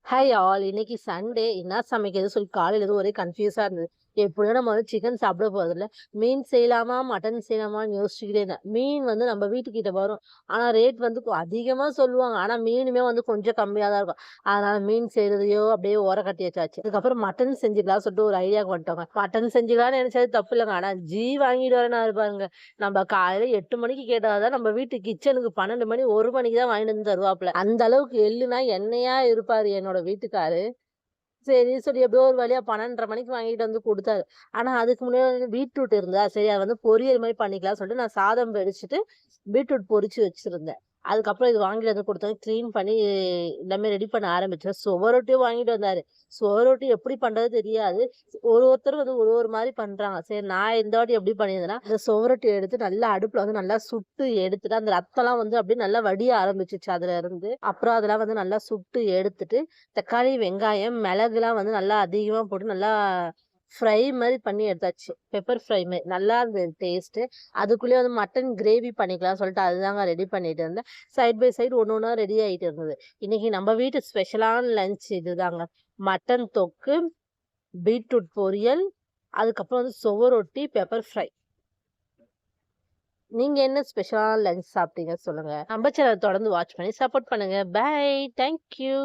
Hi all. இன்னைக்கு Sunday என்ன சமைக்கிறது சொல்லி காலையில இருந்து ஒரே கன்ஃபியூஸா இருந்தது. எப்படியோ நம்ம வந்து சிக்கன் சாப்பிட போறதில்ல. மீன் செய்யலாமா? மட்டன் செய்யலாமான்னு யோசிச்சுக்கிட்டே இருந்தேன். மீன் வந்து நம்ம வீட்டுக்கிட்ட வரும். ஆனா ரேட் வந்து அதிகமா சொல்லுவாங்க. ஆனா மீனுமே வந்து கொஞ்சம் கம்மியா தான் இருக்கும். அதனால மீன் செய்றதையோ அப்படியே ஓரங்கட்டி வச்சாச்சு. அதுக்கப்புறம் மட்டன் செஞ்சுக்கலாம்னு சொல்லிட்டு ஒரு ஐடியாக்கு வந்துட்டோங்க. மட்டன் செஞ்சுக்கலாம்னு நெனச்சது தப்பு இல்லங்க. ஆனா வாங்கிட்டு வரேன்னாரு பாருங்க. நம்ம காலையில 8 மணிக்கு கேட்டா தான் நம்ம வீட்டு கிச்சனுக்கு 12 மணி, 1 மணிக்கு தான் வாங்கிட்டு வந்து தருவாப்புல. அந்த அளவுக்கு எள்ளுனா எண்ணெயா இருப்பாரு என்னோட வீட்டுக்காரு. சரின்னு சொல்லி எப்படியோ ஒரு வழியா 12:30 மணிக்கு வாங்கிட்டு வந்து குடுத்தாரு. ஆனா அதுக்கு முன்னாடி வந்து பீட்ரூட் இருந்ததா, சரி அத வந்து பொரியல் மாரி பண்ணிக்கலாம்னு சொல்லிட்டு நான் சாதம் வடிச்சுட்டு, பீட்ரூட் பொரிச்சு வச்சிருந்தேன். அதுக்கப்புறம் இது வாங்கிட்டு வந்து குடுத்தாங்க. கிளீன் பண்ணி எல்லாமே ரெடி பண்ண ஆரம்பிச்சேன். சுவரொட்டியும் வாங்கிட்டு வந்தாரு. சுவரொட்டி எப்படி பண்றது தெரியாது. ஒருத்தர் வந்து ஒரு ஒரு மாரி பண்றாங்க. சரி நான் இந்த வாட்டி எப்படி பண்ணியிருந்தேன்னா, இந்த சுவரொட்டிய எடுத்து நல்லா அடுப்புல வந்து நல்லா சுட்டு எடுத்துட்டு, அந்த ரத்தம்லாம் வந்து அப்படியே நல்லா வடிய ஆரம்பிச்சுச்சு அதுல இருந்து. அப்புறம் அதெல்லாம் வந்து நல்லா சுட்டு எடுத்துட்டு, தக்காளி, வெங்காயம், மிளகுலாம் வந்து நல்லா அதிகமா போட்டு நல்லா ஃப்ரை மாரி பண்ணி எடுத்தாச்சு. பெப்பர் ஃப்ரை மாரி. நல்லா இருந்தது டேஸ்ட்டு. அதுக்குள்ளேயே வந்து மட்டன் கிரேவி பண்ணிக்கலாம்னு சொல்லிட்டு அதுதாங்க ரெடி பண்ணிட்டு இருந்தேன். சைட் பை சைடு ஒண்ணு ஒண்ணா ரெடி ஆயிட்டு இருந்தது. இன்னைக்கு நம்ம வீட்டு ஸ்பெஷலான லஞ்ச் இதுதாங்க. மட்டன் தொக்கு, பீட்ரூட் பொரியல், அதுக்கப்புறம் வந்து சுவரொட்டி, பெப்பர் ஃப்ரை. நீங்க என்ன ஸ்பெஷலான லஞ்ச் சாப்பிட்டீங்க சொல்லுங்க. நம்ம சேனல் தொடர்ந்து வாட்ச் பண்ணி சப்போர்ட் பண்ணுங்க. பை. Thank you.